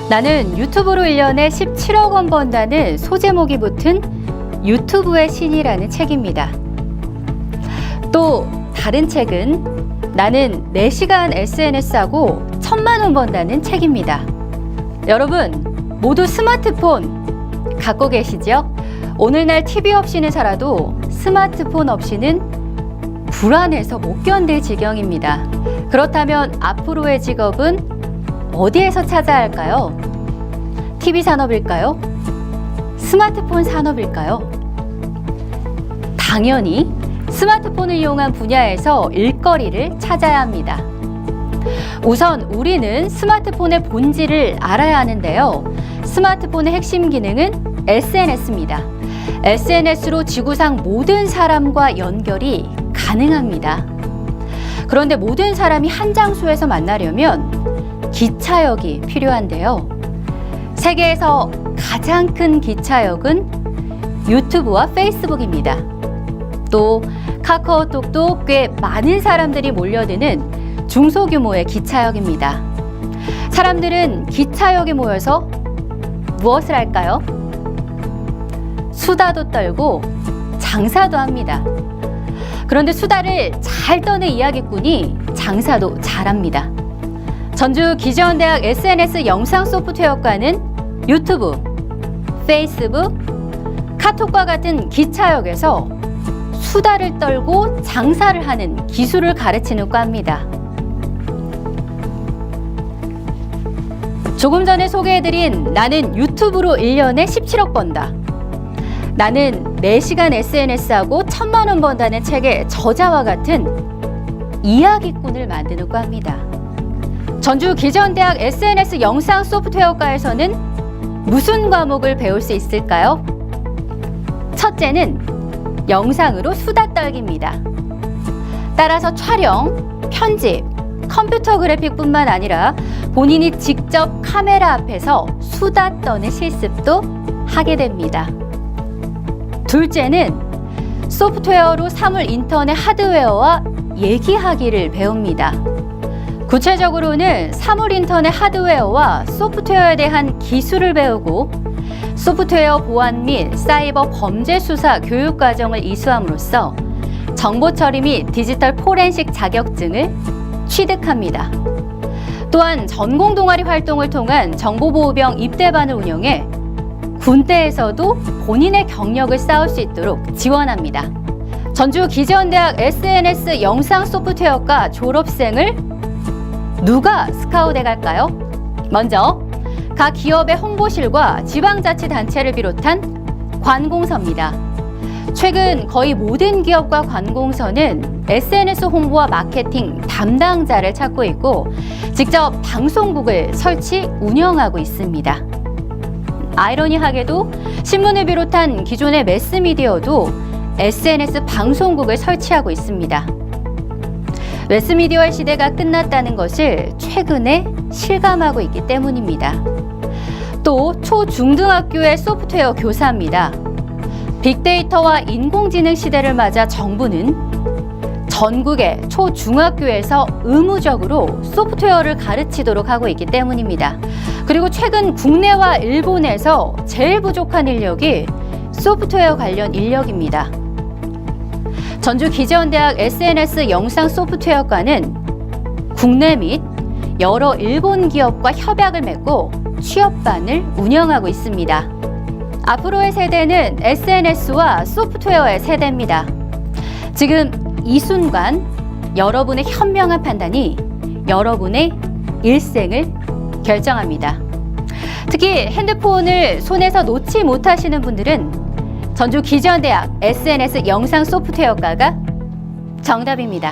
나는 유튜브로 1년에 17억 원 번다는 소제목이 붙은 유튜브의 신이라는 책입니다. 또 다른 책은 나는 4시간 SNS하고 1000만 원 번다는 책입니다. 여러분 모두 스마트폰 갖고 계시죠? 오늘날 TV 없이는 살아도 스마트폰 없이는 불안해서 못 견딜 지경입니다. 그렇다면 앞으로의 직업은 어디에서 찾아야 할까요? TV 산업일까요? 스마트폰 산업일까요? 당연히 스마트폰을 이용한 분야에서 일거리를 찾아야 합니다. 우선 우리는 스마트폰의 본질을 알아야 하는데요. 스마트폰의 핵심 기능은 SNS입니다. SNS로 지구상 모든 사람과 연결이 가능합니다. 그런데 모든 사람이 한 장소에서 만나려면 기차역이 필요한데요. 세계에서 가장 큰 기차역은 유튜브와 페이스북입니다. 또 카카오톡도 꽤 많은 사람들이 몰려드는 중소규모의 기차역입니다. 사람들은 기차역에 모여서 무엇을 할까요? 수다도 떨고 장사도 합니다. 그런데 수다를 잘 떠는 이야기꾼이 장사도 잘합니다. 전주 기재원대학 SNS 영상 소프트웨어과는 유튜브, 페이스북, 카톡과 같은 기차역에서 수다를 떨고 장사를 하는 기술을 가르치는 과입니다. 조금 전에 소개해드린 나는 유튜브로 1년에 17억 번다. 나는 4시간 SNS하고 1000만 원 번다는 책의 저자와 같은 이야기꾼을 만드는 과입니다. 전주 기재원대학 SNS 영상 소프트웨어과에서는 무슨 과목을 배울 수 있을까요? 첫째는 영상으로 수다 떨기입니다. 따라서 촬영, 편집, 컴퓨터 그래픽뿐만 아니라 본인이 직접 카메라 앞에서 수다 떠는 실습도 하게 됩니다. 둘째는 소프트웨어로 사물 인터넷 하드웨어와 얘기하기를 배웁니다. 구체적으로는 사물 인터넷 하드웨어와 소프트웨어에 대한 기술을 배우고 소프트웨어 보안 및 사이버 범죄 수사 교육 과정을 이수함으로써 정보 처리 및 디지털 포렌식 자격증을 취득합니다. 또한 전공 동아리 활동을 통한 정보보호병 입대반을 운영해 군대에서도 본인의 경력을 쌓을 수 있도록 지원합니다. 전주 기재원대학 SNS 영상 소프트웨어과 졸업생을 누가 스카우트해 갈까요? 먼저 각 기업의 홍보실과 지방자치단체를 비롯한 관공서입니다. 최근 거의 모든 기업과 관공서는 SNS 홍보와 마케팅 담당자를 찾고 있고 직접 방송국을 설치, 운영하고 있습니다. 아이러니하게도 신문을 비롯한 기존의 매스미디어도 SNS 방송국을 설치하고 있습니다. 매스미디어의 시대가 끝났다는 것을 최근에 실감하고 있기 때문입니다. 또 초중등학교의 소프트웨어 교사입니다. 빅데이터와 인공지능 시대를 맞아 정부는 전국의 초중학교에서 의무적으로 소프트웨어를 가르치도록 하고 있기 때문입니다. 그리고 최근 국내와 일본에서 제일 부족한 인력이 소프트웨어 관련 인력입니다. 전주 기재원대학 SNS 영상 소프트웨어과는 국내 및 여러 일본 기업과 협약을 맺고 취업반을 운영하고 있습니다. 앞으로의 세대는 SNS와 소프트웨어의 세대입니다. 지금 이 순간 여러분의 현명한 판단이 여러분의 일생을 결정합니다. 특히 핸드폰을 손에서 놓지 못하시는 분들은 전주 기재원대학 SNS 영상 소프트웨어과가 정답입니다.